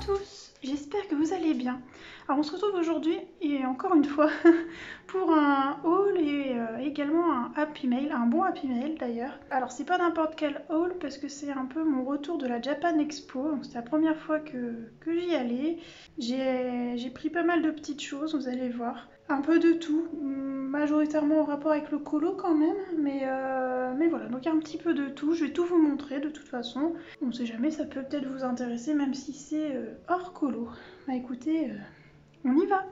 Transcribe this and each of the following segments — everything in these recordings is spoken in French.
tous, j'espère que vous allez bien. Alors on se retrouve aujourd'hui et encore une fois pour un haul et également un Happy Mail, un bon Happy Mail d'ailleurs. Alors c'est pas n'importe quel haul parce que c'est un peu mon retour de la Japan Expo, donc c'est la première fois que j'y allais. J'ai pris pas mal de petites choses, vous allez voir. Un peu de tout, majoritairement en rapport avec le colo quand même, mais voilà, donc il y a un petit peu de tout, je vais tout vous montrer de toute façon. On sait jamais, ça peut peut-être vous intéresser même si c'est hors colo. Bah écoutez, on y va.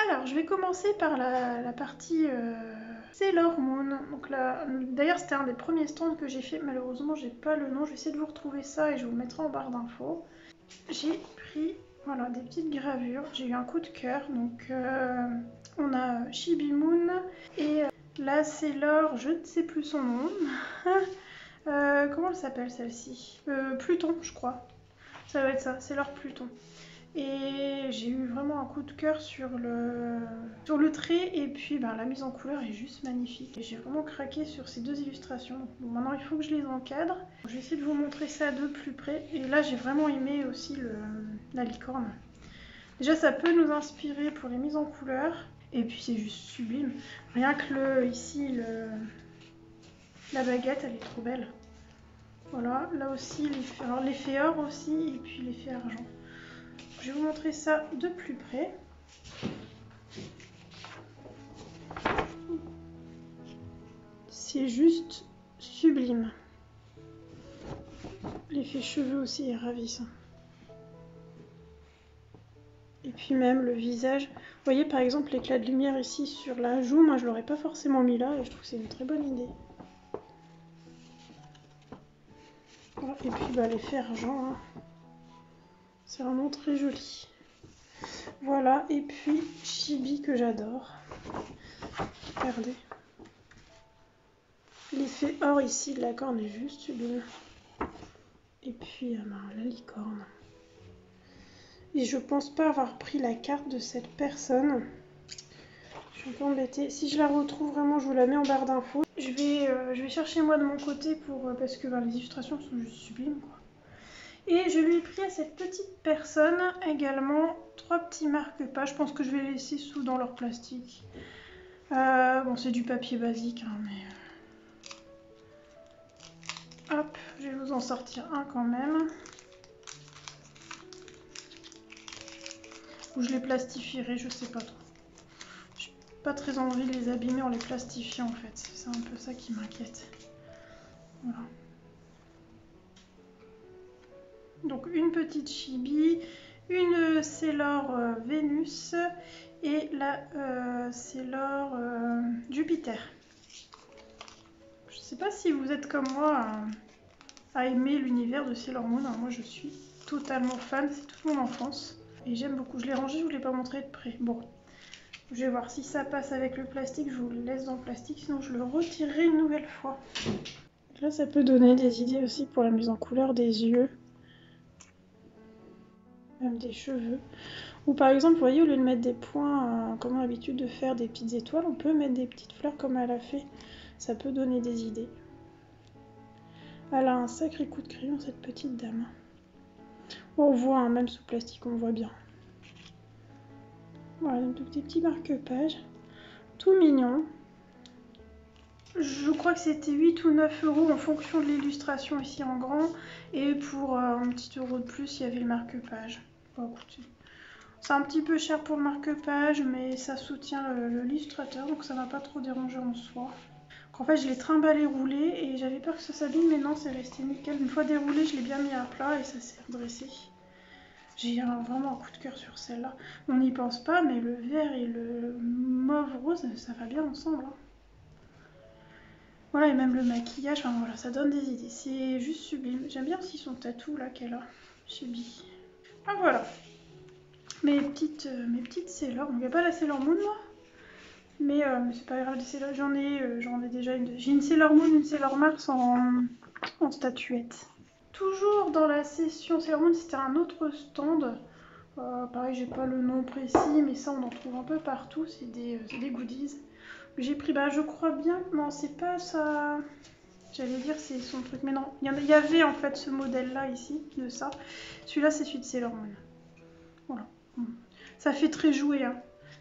Alors je vais commencer par la partie Sailor Moon. Donc là, d'ailleurs c'était un des premiers stands que j'ai fait, malheureusement j'ai pas le nom, je vais essayer de vous retrouver ça et je vous le mettrai en barre d'infos. J'ai pris voilà, des petites gravures, j'ai eu un coup de cœur, donc on a Chibi Moon et la Sailor, je ne sais plus son nom. Comment elle s'appelle celle-ci Pluton, je crois. Ça doit être ça, Sailor Pluton. Et j'ai eu vraiment un coup de cœur sur le trait et puis la mise en couleur est juste magnifique. J'ai vraiment craqué sur ces deux illustrations. Donc maintenant il faut que je les encadre. Je vais essayer de vous montrer ça de plus près. Et là j'ai vraiment aimé aussi la licorne. Déjà ça peut nous inspirer pour les mises en couleur. Et puis c'est juste sublime. Rien que ici la baguette elle est trop belle. Voilà, là aussi l'effet or aussi et puis l'effet argent. Je vais vous montrer ça de plus près. C'est juste sublime. L'effet cheveux aussi est ravissant. Et puis même le visage. Vous voyez par exemple l'éclat de lumière ici sur la joue. Moi je l'aurais pas forcément mis là et je trouve que c'est une très bonne idée. Voilà. Et puis l'effet argent. Hein. C'est vraiment très joli. Voilà, et puis Chibi que j'adore. Regardez. L'effet or ici de la corne est juste sublime. Et puis la licorne. Et je pense pas avoir pris la carte de cette personne. Je suis un peu embêtée. Si je la retrouve vraiment, je vous la mets en barre d'infos. Je vais chercher moi de mon côté parce que les illustrations sont juste sublimes quoi. Et je lui ai pris à cette petite personne également 3 petits marque-pages. Je pense que je vais les laisser sous dans leur plastique. Bon, c'est du papier basique, hein, mais... Hop, je vais vous en sortir un quand même. Ou je les plastifierai, je sais pas trop. J'ai pas très envie de les abîmer en les plastifiant en fait. C'est un peu ça qui m'inquiète. Voilà. Donc une petite Chibi, une Sailor Vénus et la Sailor Jupiter. Je sais pas si vous êtes comme moi à aimer l'univers de Sailor Moon. Alors moi je suis totalement fan, c'est toute mon enfance. Et j'aime beaucoup. Je l'ai rangé, je vous l'ai pas montré de près. Bon, je vais voir si ça passe avec le plastique. Je vous le laisse dans le plastique, sinon je le retirerai une nouvelle fois. Là ça peut donner des idées aussi pour la mise en couleur des yeux. Même des cheveux. Ou par exemple, vous voyez, au lieu de mettre des points, comme on a l'habitude de faire des petites étoiles, on peut mettre des petites fleurs comme elle a fait. Ça peut donner des idées. Elle a un sacré coup de crayon, cette petite dame. On voit, hein, même sous plastique, on voit bien. Voilà, donc des petits marque-pages. Tout mignon. Je crois que c'était 8 ou 9 € en fonction de l'illustration ici en grand. Et pour un petit euro de plus, il y avait le marque-page. Bon, écoutez. C'est un petit peu cher pour le marque-page, mais ça soutient l'illustrateur, donc ça m'a pas trop dérangé en soi. Donc en fait, je l'ai trimballé roulé et j'avais peur que ça s'abîme, mais non, c'est resté nickel. Une fois déroulé, je l'ai bien mis à plat et ça s'est redressé. J'ai vraiment un coup de cœur sur celle-là. On n'y pense pas, mais le vert et le mauve rose, ça va bien ensemble. Hein. Voilà, et même le maquillage, enfin voilà, ça donne des idées. C'est juste sublime. J'aime bien aussi son tatou là qu'elle a, Chibi. Ah voilà. Mes petites Sailor. Donc il n'y a pas la Sailor Moon là. Mais c'est pas grave, j'en ai déjà une. J'ai une Sailor Moon, une Sailor Mars en statuette. Toujours dans la session Sailor Moon, c'était un autre stand. Pareil, j'ai pas le nom précis, mais ça on en trouve un peu partout. C'est des goodies. J'ai pris, je crois bien. Non, c'est pas ça. J'allais dire c'est son truc, mais non. Il y avait en fait ce modèle-là ici, de ça. Celui-là, c'est celui de Sailor Moon. Voilà. Ça fait très jouet, hein.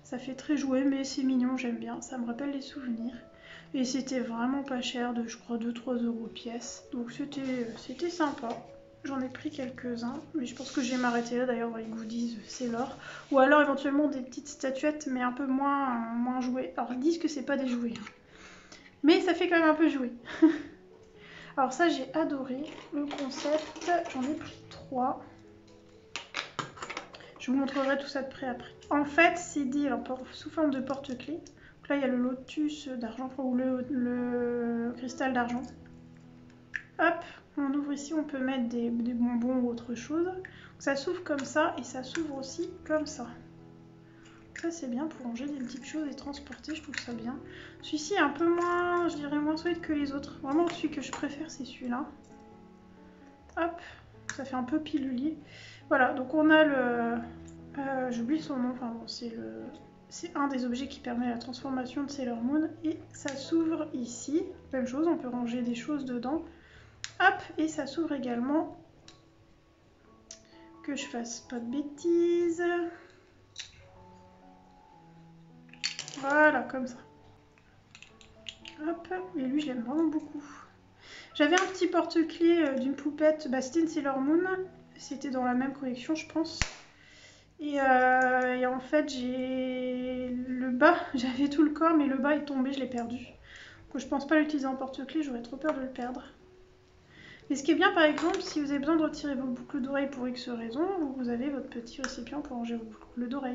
Ça fait très jouet, mais c'est mignon, j'aime bien. Ça me rappelle les souvenirs. Et c'était vraiment pas cher, de je crois 2-3 € pièce. Donc c'était sympa. J'en ai pris quelques-uns, mais je pense que je vais m'arrêter là d'ailleurs dans les goodies Sailor. Ou alors éventuellement des petites statuettes, mais un peu moins jouées. Alors ils disent que c'est pas des jouets, hein. Mais ça fait quand même un peu jouet. Alors ça j'ai adoré le concept, j'en ai pris 3. Je vous montrerai tout ça de près après. En fait c'est dit sous forme de porte-clés. Donc là il y a le lotus d'argent ou le cristal d'argent. Hop, on ouvre ici, on peut mettre des bonbons ou autre chose. Donc ça s'ouvre comme ça et ça s'ouvre aussi comme ça. Ça c'est bien pour ranger des petites choses et transporter, je trouve ça bien. Celui-ci est un peu moins, je dirais moins solide que les autres. Vraiment celui que je préfère c'est celui-là. Hop, ça fait un peu pilulier. Voilà, donc on a le... j'oublie son nom, enfin bon c'est un des objets qui permet la transformation de Sailor Moon. Et ça s'ouvre ici, même chose, on peut ranger des choses dedans. Hop, et ça s'ouvre également. Que je fasse pas de bêtises. Voilà, comme ça. Hop, et lui je l'aime vraiment beaucoup. J'avais un petit porte-clés d'une poupette, c'était une Sailor Moon, c'était dans la même collection je pense. Et en fait j'ai le bas, j'avais tout le corps mais le bas est tombé, je l'ai perdu. Donc je pense pas l'utiliser en porte-clés, j'aurais trop peur de le perdre. Mais ce qui est bien par exemple, si vous avez besoin de retirer vos boucles d'oreilles pour X raison, vous avez votre petit récipient pour ranger vos boucles d'oreilles.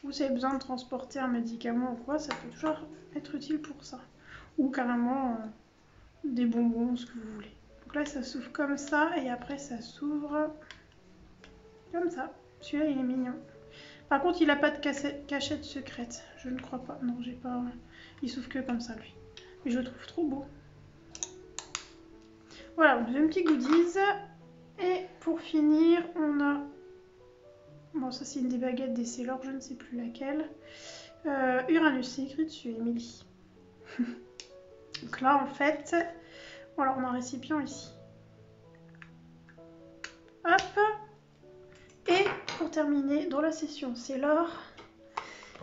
Ou si vous avez besoin de transporter un médicament ou quoi, ça peut toujours être utile pour ça. Ou carrément des bonbons, ce que vous voulez. Donc là ça s'ouvre comme ça et après ça s'ouvre comme ça. Celui-là il est mignon. Par contre il n'a pas de cachette secrète, je ne crois pas. Non, j'ai pas. Il s'ouvre que comme ça lui. Mais je le trouve trop beau. Voilà, donc j'ai un petit goodies. Et pour finir, on a... Bon, ça c'est une des baguettes des Sailor, je ne sais plus laquelle. Uranus, c'est écrit dessus, Emily. Donc là, en fait, voilà, on a un récipient ici. Hop. Et pour terminer, dans la session Sailor,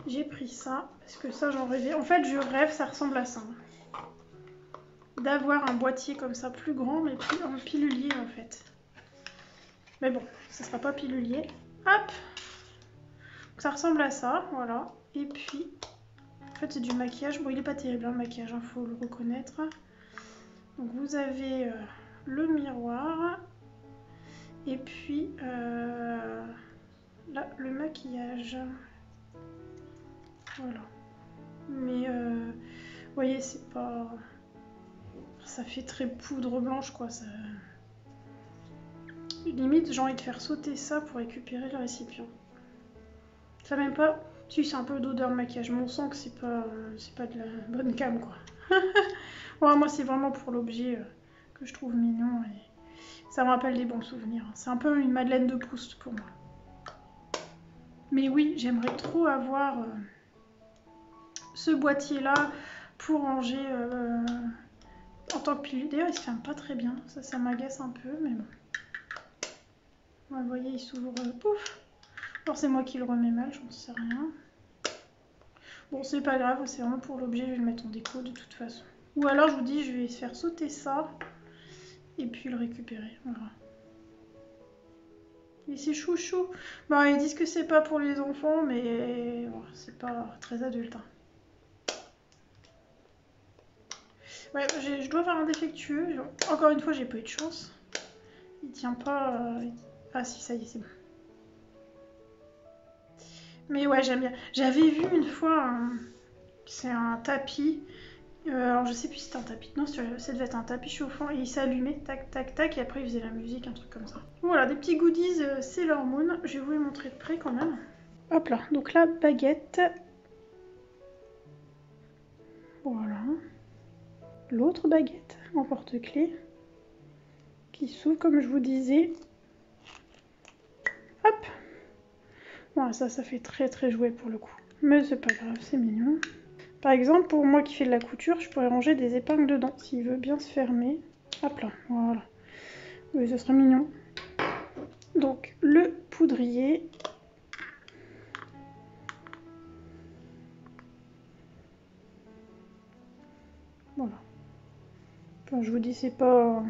j'ai pris ça, parce que ça, j'en rêvais. En fait, je rêve, ça ressemble à ça. D'avoir un boîtier comme ça, plus grand, mais plus en pilulier, en fait. Mais bon, ça sera pas pilulier. Hop. Donc ça ressemble à ça, voilà. Et puis, en fait, c'est du maquillage. Bon, il est pas terrible, hein, le maquillage, il faut le reconnaître. Donc vous avez le miroir. Et puis, là, le maquillage. Voilà. Mais, vous voyez, c'est pas... Ça fait très poudre blanche, quoi. Ça... Limite, j'ai envie de faire sauter ça pour récupérer le récipient. Ça même pas... Si, c'est un peu d'odeur de maquillage, mais on sent que c'est pas de la bonne cam, quoi. Ouais, moi, c'est vraiment pour l'objet que je trouve mignon et ça me rappelle des bons souvenirs. C'est un peu une Madeleine de Proust pour moi. Mais oui, j'aimerais trop avoir ce boîtier-là pour ranger en tant que pilulier. D'ailleurs, il se ferme pas très bien. Ça m'agace un peu, mais bon. Ouais, vous voyez, il s'ouvre pouf. Alors, c'est moi qui le remets mal, j'en sais rien. Bon, c'est pas grave, c'est vraiment pour l'objet, je vais le mettre en déco de toute façon. Ou alors, je vous dis, je vais faire sauter ça et puis le récupérer. Voilà. Et c'est chouchou. Bah, ils disent que c'est pas pour les enfants, mais bon, c'est pas très adulte. Hein. Ouais, je dois avoir un défectueux. Encore une fois, j'ai pas eu de chance. Il tient pas... Ah si, ça y est, c'est bon. Mais ouais, j'aime bien. J'avais vu une fois, c'est un tapis. Alors je sais plus si c'était un tapis. Non, ça devait être un tapis chauffant et il s'allumait, tac, tac, tac, et après il faisait la musique, un truc comme ça. Voilà, des petits goodies Sailor Moon. Je vais vous les montrer de près quand même. Hop là, donc la baguette. Voilà. L'autre baguette en porte-clés qui s'ouvre comme je vous disais. Hop. Voilà, ça fait très très jouet pour le coup. Mais c'est pas grave, c'est mignon. Par exemple, pour moi qui fais de la couture, je pourrais ranger des épingles dedans, s'il veut bien se fermer. Hop là, voilà. Oui, ce serait mignon. Donc, le poudrier. Voilà. Enfin, je vous dis, c'est pas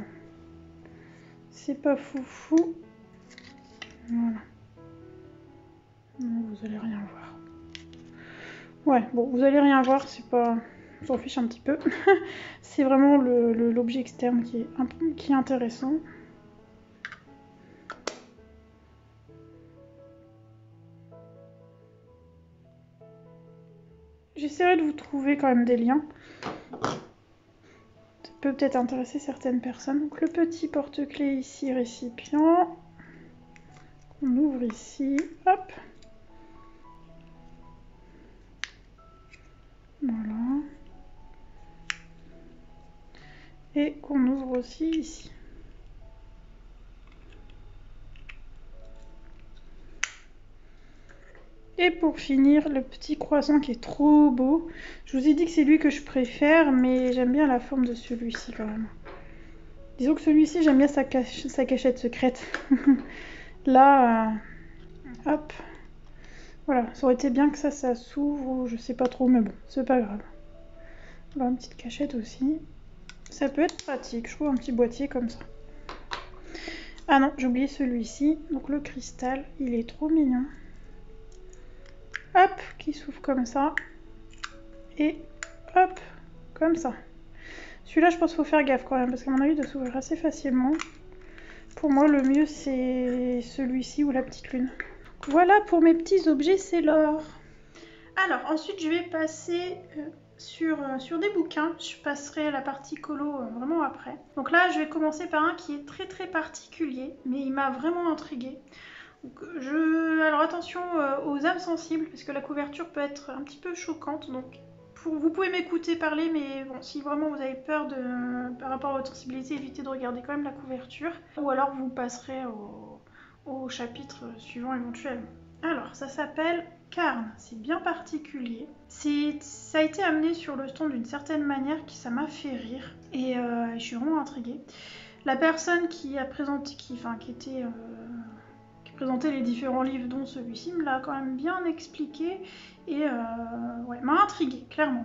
foufou. Voilà. Non, vous allez rien voir. Ouais, bon, vous allez rien voir, c'est pas... On s'en fiche un petit peu. C'est vraiment l'objet externe qui est intéressant. J'essaierai de vous trouver quand même des liens. Ça peut peut-être intéresser certaines personnes. Donc le petit porte-clés ici, récipient. On ouvre ici, hop. Voilà. Et qu'on ouvre aussi ici. Et pour finir, le petit croissant qui est trop beau. Je vous ai dit que c'est lui que je préfère, mais j'aime bien la forme de celui-ci quand même. Disons que celui-ci, j'aime bien sa cachette secrète. Là, hop. Voilà, ça aurait été bien que ça s'ouvre, ou je sais pas trop, mais bon, c'est pas grave. Voilà, une petite cachette aussi. Ça peut être pratique, je trouve un petit boîtier comme ça. Ah non, j'ai oublié celui-ci. Donc le cristal, il est trop mignon. Hop, qui s'ouvre comme ça. Et hop, comme ça. Celui-là, je pense qu'il faut faire gaffe quand même, parce qu'à mon avis, il doit s'ouvrir assez facilement. Pour moi, le mieux, c'est celui-ci ou la petite lune. Voilà pour mes petits objets, c'est l'or. Alors, ensuite, je vais passer sur des bouquins. Je passerai à la partie colo vraiment après. Donc là, je vais commencer par un qui est très très particulier, mais il m'a vraiment intriguée. Alors attention aux âmes sensibles, parce que la couverture peut être un petit peu choquante. Donc vous pouvez m'écouter parler, mais bon, si vraiment vous avez peur par rapport à votre sensibilité, évitez de regarder quand même la couverture. Ou alors vous passerez au chapitre suivant éventuellement. Alors, ça s'appelle Carne, c'est bien particulier. Ça a été amené sur le stand d'une certaine manière ça m'a fait rire. Et je suis vraiment intriguée. La personne qui a présenté, qui présentait les différents livres, dont celui-ci, me l'a quand même bien expliqué. Et ouais, m'a intriguée, clairement.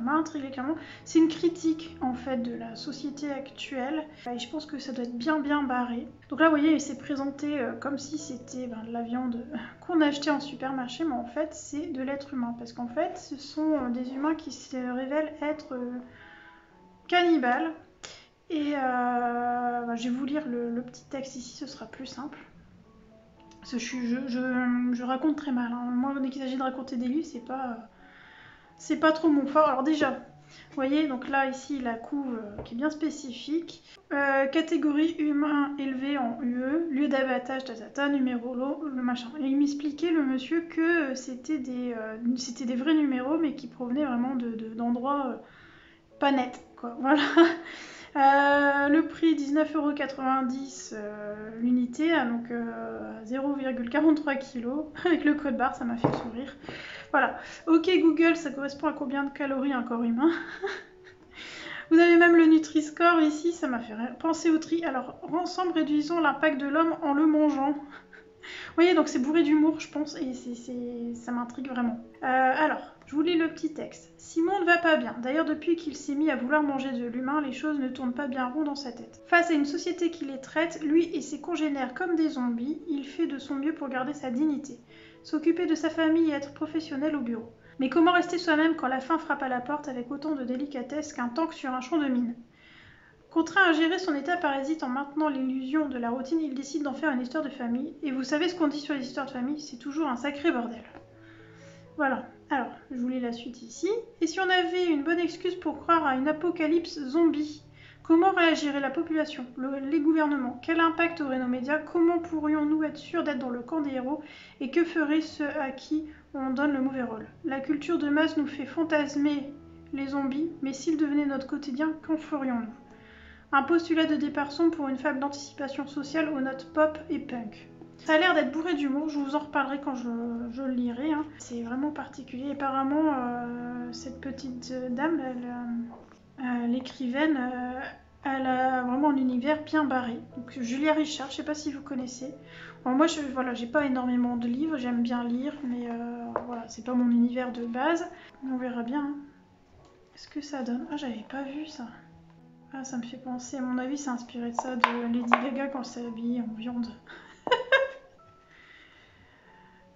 C'est une critique, en fait, de la société actuelle. Et je pense que ça doit être bien barré. Donc là, vous voyez, il s'est présenté comme si c'était de la viande qu'on achetait en supermarché, mais en fait, c'est de l'être humain. Parce qu'en fait, ce sont des humains qui se révèlent être cannibales. Et je vais vous lire le petit texte ici, ce sera plus simple. Parce que je raconte très mal. Hein. Moi, dès qu'il s'agit de raconter des livres, c'est pas trop mon fort. Alors déjà, vous voyez, donc là, ici, la couve qui est bien spécifique. Catégorie humain élevé en UE, lieu d'abattage, numéro, le machin. Et il m'expliquait, le monsieur, que c'était des vrais numéros, mais qui provenaient vraiment d'endroits pas nets, quoi. Voilà. Le prix 19,90 € l'unité, donc 0,43 kg. Avec le code barre, ça m'a fait sourire. Voilà. Ok Google, ça correspond à combien de calories un corps humain? Vous avez même le Nutri-Score ici, ça m'a fait rire. Pensez au tri. Alors, ensemble, réduisons l'impact de l'homme en le mangeant. Vous voyez, donc c'est bourré d'humour, je pense, et ça m'intrigue vraiment. Alors, je vous lis le petit texte. Simon ne va pas bien. D'ailleurs, depuis qu'il s'est mis à vouloir manger de l'humain, les choses ne tournent pas bien rond dans sa tête. Face à une société qui les traite, lui et ses congénères comme des zombies, il fait de son mieux pour garder sa dignité. S'occuper de sa famille et être professionnel au bureau. Mais comment rester soi-même quand la faim frappe à la porte avec autant de délicatesse qu'un tank sur un champ de mine? Contraint à gérer son état parasite en maintenant l'illusion de la routine, il décide d'en faire une histoire de famille. Et vous savez ce qu'on dit sur les histoires de famille, c'est toujours un sacré bordel. Voilà, alors, je vous lis la suite ici. Et si on avait une bonne excuse pour croire à une apocalypse zombie? Comment réagirait la population, les gouvernements? Quel impact auraient nos médias? Comment pourrions-nous être sûrs d'être dans le camp des héros? Et que feraient ceux à qui on donne le mauvais rôle? La culture de masse nous fait fantasmer les zombies, mais s'ils devenaient notre quotidien, qu'en ferions-nous? Un postulat de départ sombre pour une fable d'anticipation sociale aux notes pop et punk. Ça a l'air d'être bourré d'humour, je vous en reparlerai quand je le lirai. Hein. C'est vraiment particulier. Apparemment, cette petite dame, l'écrivaine, elle a vraiment un univers bien barré. Donc Julia Richard, je sais pas si vous connaissez. Alors moi, voilà, j'ai pas énormément de livres, j'aime bien lire, mais voilà, c'est pas mon univers de base. On verra bien. Hein. Qu'est-ce que ça donne? Ah, j'avais pas vu ça. Ah, ça me fait penser, à mon avis, c'est inspiré de ça, de Lady Gaga quand elle s'est habillée en viande.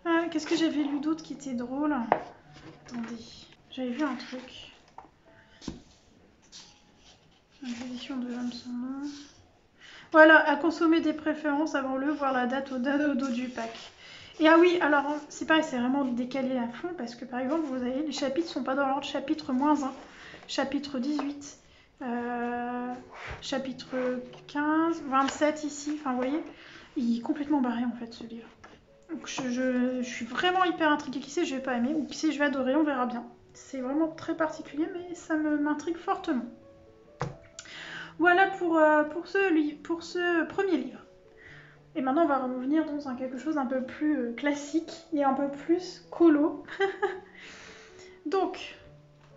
Ah, qu'est-ce que j'avais lu d'autre qui était drôle? Attendez, j'avais vu un truc. L'édition de l'homme sans nom. Voilà, à consommer des préférences avant le, voir la date au dos du pack. Et ah oui, alors c'est pareil, c'est vraiment décalé à fond parce que par exemple, vous avez les chapitres sont pas dans l'ordre. Chapitre -1, chapitre 18, chapitre 15, 27 ici. Enfin, vous voyez, il est complètement barré en fait ce livre. Donc je suis vraiment hyper intriguée. Qui sait, je vais pas aimer ou qui sait, je vais adorer, on verra bien. C'est vraiment très particulier, mais ça m'intrigue fortement. Voilà pour ce premier livre. Et maintenant, on va revenir dans quelque chose d'un peu plus classique et un peu plus colo. Donc,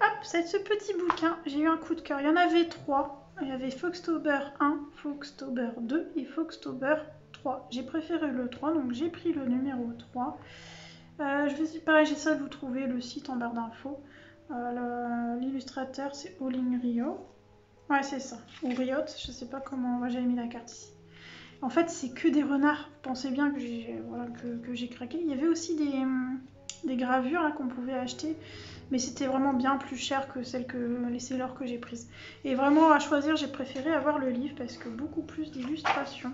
hop, c'est ce petit bouquin. J'ai eu un coup de cœur. Il y en avait 3. Il y avait Foxtober 1, Foxtober 2 et Foxtober 3. J'ai préféré le 3, donc j'ai pris le numéro 3. Pareil, j'essaie de vous trouver le site en barre d'infos. L'illustrateur, c'est Olin Rio. Ouais, c'est ça. Ou Riot, je sais pas comment. Moi, j'avais mis la carte ici. En fait, c'est que des renards. Pensez bien que j'ai craqué. Il y avait aussi des gravures là, qu'on pouvait acheter, mais c'était vraiment bien plus cher que les sellers que j'ai prises. Et vraiment, à choisir, j'ai préféré avoir le livre parce que beaucoup plus d'illustrations.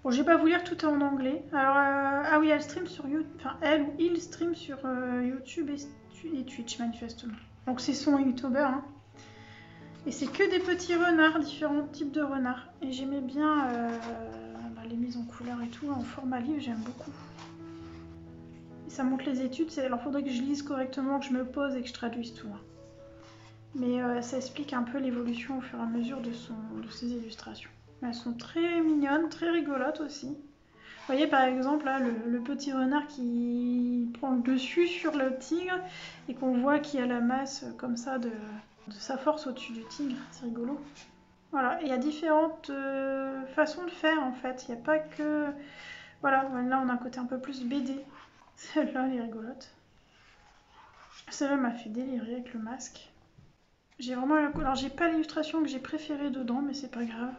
Bon, je vais pas vous lire, tout est en anglais. Alors, ah oui, elle stream sur YouTube, enfin elle ou il stream sur YouTube et Twitch manifestement. Donc c'est son youtubeur. Hein. Et c'est que des petits renards, différents types de renards. Et j'aimais bien les mises en couleur et tout, en format livre, j'aime beaucoup. Et ça montre les études, alors faudrait que je lise correctement, que je me pose et que je traduise tout. Hein. Mais ça explique un peu l'évolution au fur et à mesure de ses illustrations. Elles sont très mignonnes, très rigolotes aussi. Vous voyez par exemple là, le petit renard qui prend le dessus sur le tigre et qu'on voit qu'il y a la masse comme ça de sa force au-dessus du tigre, c'est rigolo. Voilà, il y a différentes façons de faire en fait, il n'y a pas que... Voilà, là on a un côté un peu plus BD. Celle-là, elle est rigolote. Celle-là m'a fait délirer avec le masque. J'ai vraiment... Alors j'ai pas l'illustration que j'ai préférée dedans, mais c'est pas grave.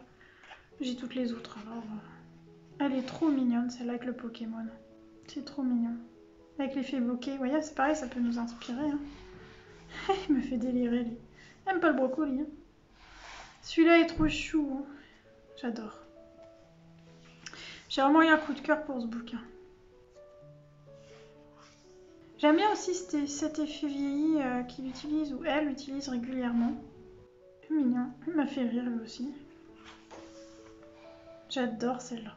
J'ai toutes les autres, alors... Elle est trop mignonne, celle-là avec le Pokémon. C'est trop mignon. Avec l'effet bokeh, vous voyez, c'est pareil, ça peut nous inspirer. Hein. Il me fait délirer, lui. J'aime pas le brocoli. Hein. Celui-là est trop chou. Hein. J'adore. J'ai vraiment eu un coup de cœur pour ce bouquin. J'aime bien aussi cet effet vieilli qu'il utilise, ou elle utilise régulièrement. C'est mignon. Il m'a fait rire, lui aussi. J'adore celle-là.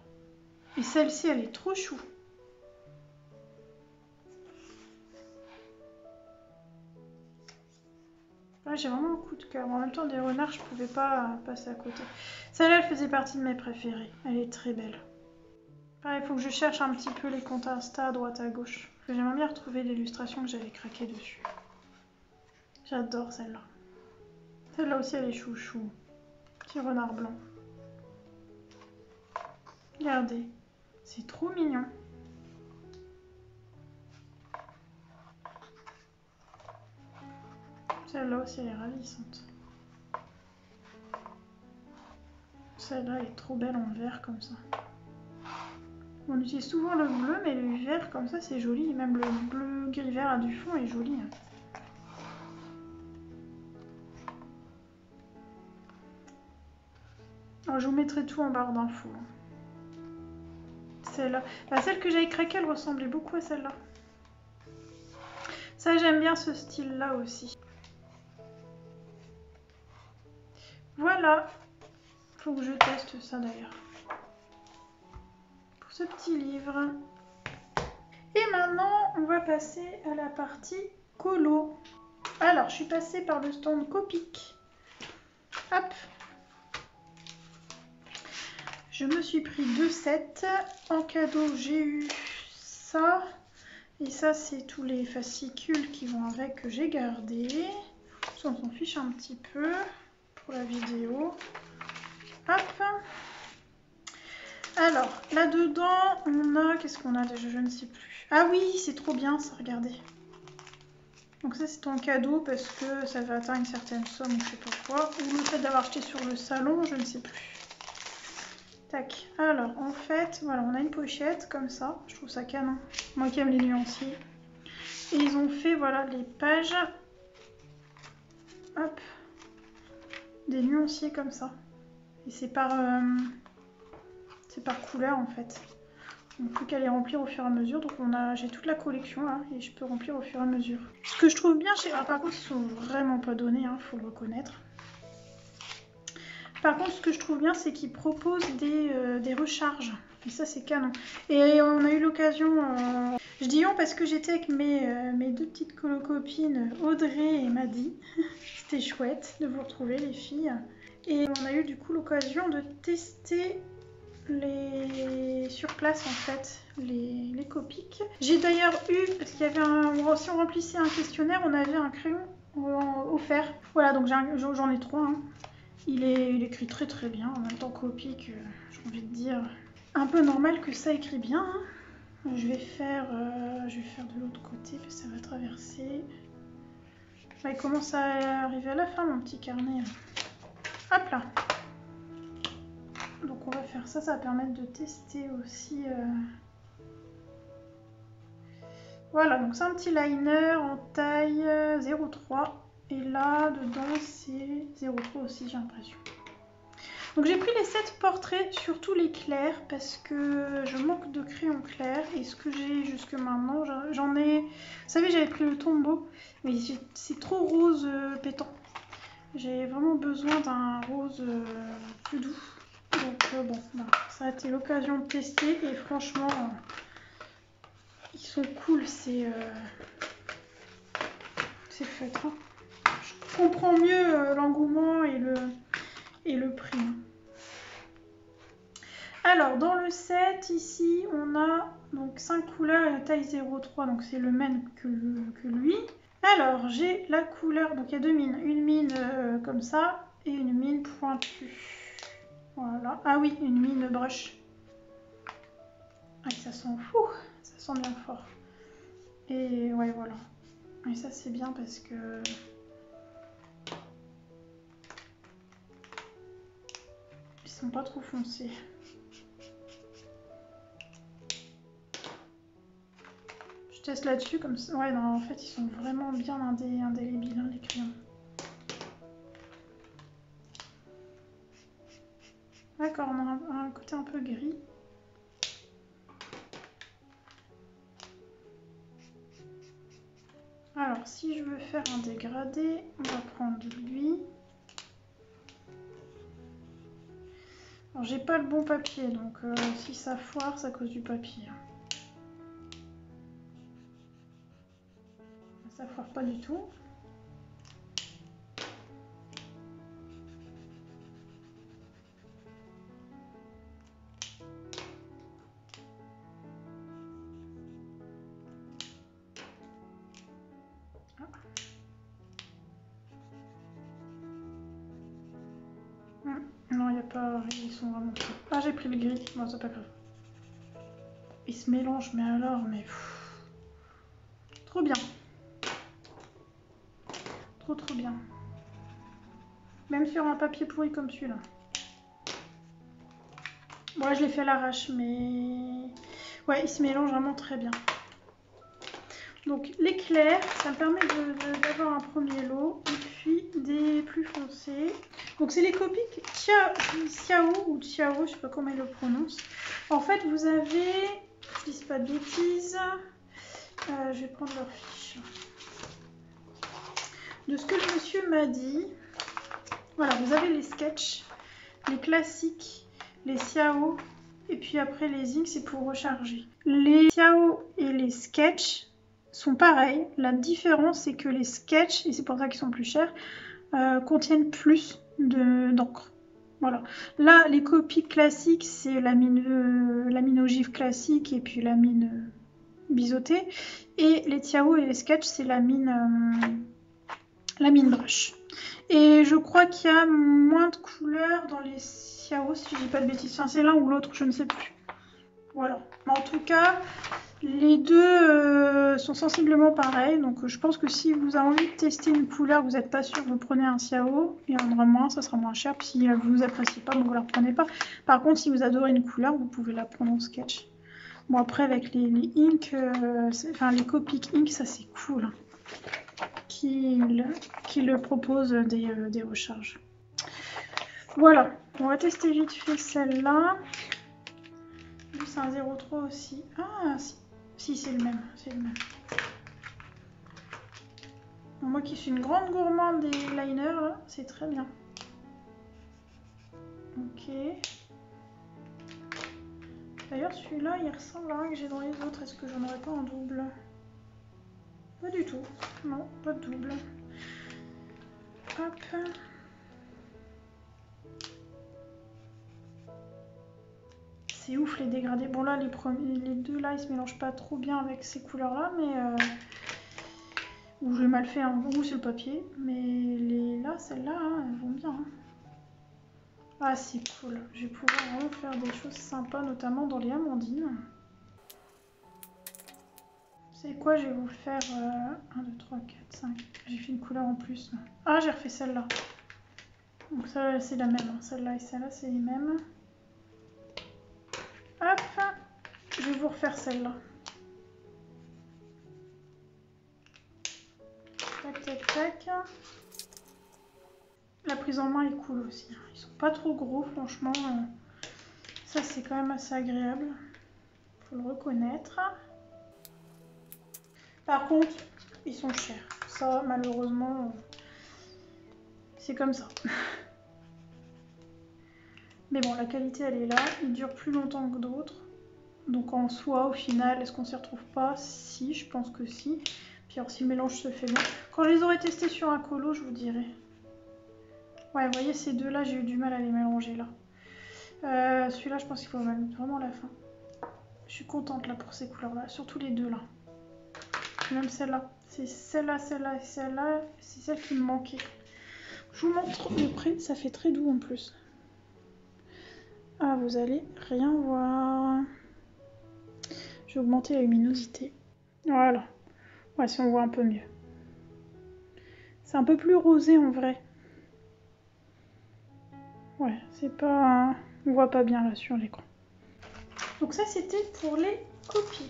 Et celle-ci, elle est trop chou. Ouais, j'ai vraiment un coup de cœur. En même temps, des renards, je pouvais pas passer à côté. Celle-là, elle faisait partie de mes préférées. Elle est très belle. Pareil, il faut que je cherche un petit peu les comptes Insta à droite à gauche. Parce que j'aimerais bien retrouver l'illustration que j'avais craqué dessus. J'adore celle-là. Celle-là aussi, elle est chouchou. Petit renard blanc. Regardez. C'est trop mignon. Celle-là aussi, elle est ravissante. Celle-là, elle est trop belle en vert comme ça. On utilise souvent le bleu, mais le vert comme ça, c'est joli. Et même le bleu gris vert à du fond est joli. Alors, je vous mettrai tout en barre d'infos. Celle-là. Celle que j'avais craquée, elle ressemblait beaucoup à celle-là. Ça, j'aime bien ce style-là aussi. Voilà. Faut que je teste ça d'ailleurs. Pour ce petit livre. Et maintenant, on va passer à la partie colo. Alors, je suis passée par le stand Copic. Hop. Je me suis pris 2 sets. En cadeau, j'ai eu ça. Et ça, c'est tous les fascicules qui vont avec que j'ai gardé. On s'en fiche un petit peu pour la vidéo. Hop. Alors, là-dedans, on a... Qu'est-ce qu'on a déjà? Je ne sais plus. Ah oui, c'est trop bien ça, regardez. Donc ça, c'est ton cadeau parce que ça va atteindre une certaine somme ou je sais pas quoi. Ou le fait d'avoir acheté sur le salon, je ne sais plus. Tac. Alors, en fait, voilà, on a une pochette comme ça. Je trouve ça canon. Moi qui aime les nuanciers. Et ils ont fait, voilà, les pages. Hop. Des nuanciers comme ça. Et c'est par couleur en fait. Donc plus qu'à les remplir au fur et à mesure. Donc j'ai toute la collection là et je peux remplir au fur et à mesure. Ce que je trouve bien chez... Ah, par contre, ils sont vraiment pas donnés, hein, faut le reconnaître. Par contre, ce que je trouve bien, c'est qu'ils proposent des recharges. Et ça, c'est canon. Et on a eu l'occasion... Je dis on parce que j'étais avec mes 2 petites copines, Audrey et Maddy. C'était chouette de vous retrouver, les filles. Et on a eu du coup l'occasion de tester sur place en fait, les Copics. J'ai d'ailleurs eu, parce qu'il y avait si on remplissait un questionnaire, on avait un crayon offert. Voilà, donc j'en ai 3. Hein. Il écrit très très bien, en même temps Copic, j'ai envie de dire, un peu normal que ça écrit bien. Hein. Je vais faire de l'autre côté, parce que ça va traverser. Il commence à arriver à la fin mon petit carnet. Hop là. Donc on va faire ça, ça va permettre de tester aussi. Voilà, donc c'est un petit liner en taille 0,3. Et là, dedans, c'est 0,3 aussi, j'ai l'impression. Donc j'ai pris les 7 portraits, surtout les clairs, parce que je manque de crayon clair. Et ce que j'ai jusque maintenant, j'en ai... Vous savez, j'avais pris le Tombow, mais c'est trop rose pétant. J'ai vraiment besoin d'un rose plus doux. Donc bon, bah, ça a été l'occasion de tester et franchement, ils sont cool ces feutres. Hein. Je comprends mieux l'engouement et le prix. Alors, dans le set, ici, on a donc 5 couleurs et la taille 0,3, donc c'est le même que lui. Alors, j'ai la couleur, donc il y a 2 mines. Une mine comme ça et une mine pointue. Voilà. Ah oui, une mine brush. Ah, ça sent fou, ça sent bien fort. Et ouais, voilà. Et ça, c'est bien parce que... Ils sont pas trop foncés. Je teste là-dessus comme ça. Ouais, non, en fait, ils sont vraiment bien indélébiles, hein, les crayons. D'accord, on a un côté un peu gris. Alors, si je veux faire un dégradé, on va prendre lui. Alors, j'ai pas le bon papier, donc si ça foire, c'est à cause du papier. Ça foire pas du tout. Non, il n'y a pas... Ils sont vraiment... Ah, j'ai pris le gris. Bon, c'est pas grave. Ils se mélangent, mais alors, mais... Trop bien. Trop bien. Même sur un papier pourri comme celui-là. Bon, je l'ai fait à l'arrache, mais... Ouais, ils se mélangent vraiment très bien. Donc, les clairs, ça me permet d'avoir un premier lot. Et puis, des plus foncés. Donc, c'est les Copics Xiao ou Xiao, je sais pas comment ils le prononcent. En fait, vous avez... Je dis pas de bêtises. Je vais prendre leur fiche. De ce que le monsieur m'a dit, voilà, vous avez les sketchs, les classiques, les Xiao, et puis après les inks, c'est pour recharger. Les Xiao et les sketchs sont pareils. La différence, c'est que les sketchs, et c'est pour ça qu'ils sont plus chers, contiennent plus d'encre. Voilà. Là, les copies classiques, c'est la mine ogive classique et puis la mine biseautée. Et les tiao et les sketchs, c'est la mine brush. Et je crois qu'il y a moins de couleurs dans les tiao, si je dis pas de bêtises. Enfin, c'est l'un ou l'autre, je ne sais plus. Voilà. Mais en tout cas, les deux sont sensiblement pareils. Donc je pense que si vous avez envie de tester une couleur, vous n'êtes pas sûr, vous prenez un tiao. Il y en aura moins, ça sera moins cher. Puis si vous n'appréciez pas, bon, vous ne la reprenez pas. Par contre, si vous adorez une couleur, vous pouvez la prendre en sketch. Bon, après, avec les inks, enfin les Copic ink, ça c'est cool. Hein. Qu'il propose des recharges. Voilà, on va tester vite fait celle-là. C'est un 0,3 aussi. Ah, si c'est le même. C'est le même. Moi qui suis une grande gourmande des liners, c'est très bien. Ok. D'ailleurs, celui-là, il ressemble à un que j'ai dans les autres. Est-ce que j'en aurais pas en double? Pas du tout. Non, pas de double. Hop. C'est ouf les dégradés. Bon là, les deux là, ils se mélangent pas trop bien avec ces couleurs-là, mais... Ou j'ai mal fait un goût sur le papier. Mais là, celles-là, hein, elles vont bien. Hein. Ah, c'est cool. Je vais pouvoir vraiment faire des choses sympas, notamment dans les amandines. C'est quoi? Je vais vous faire 1, 2, 3, 4, 5. J'ai fait une couleur en plus. Ah, j'ai refait celle-là. Donc ça, c'est la même. Hein. Celle-là et celle-là, c'est les mêmes. Hop. Je vais vous refaire celle-là. Tac, tac, tac. La prise en main est cool aussi. Ils sont pas trop gros, franchement. Ça, c'est quand même assez agréable. Faut le reconnaître. Par contre, ils sont chers. Ça, malheureusement, c'est comme ça. Mais bon, la qualité, elle est là. Ils durent plus longtemps que d'autres. Donc en soi, au final, est-ce qu'on s'y retrouve pas? Si, je pense que si. Puis alors, si le mélange se fait bien. Quand je les aurai testés sur un colo, je vous dirai. Ouais, vous voyez, ces deux-là, j'ai eu du mal à les mélanger, là. Celui-là, je pense qu'il faut mettre vraiment à la fin. Je suis contente, là, pour ces couleurs-là. Surtout les deux, là. Même celle-là. C'est celle-là, celle-là et celle-là. C'est celle qui me manquait. Je vous montre de près. Ça fait très doux, en plus. Ah, vous allez rien voir. Je vais augmenter la luminosité. Voilà. Ouais, si on voit un peu mieux. C'est un peu plus rosé en vrai. Ouais, c'est pas... On voit pas bien là sur l'écran. Donc ça, c'était pour les copies.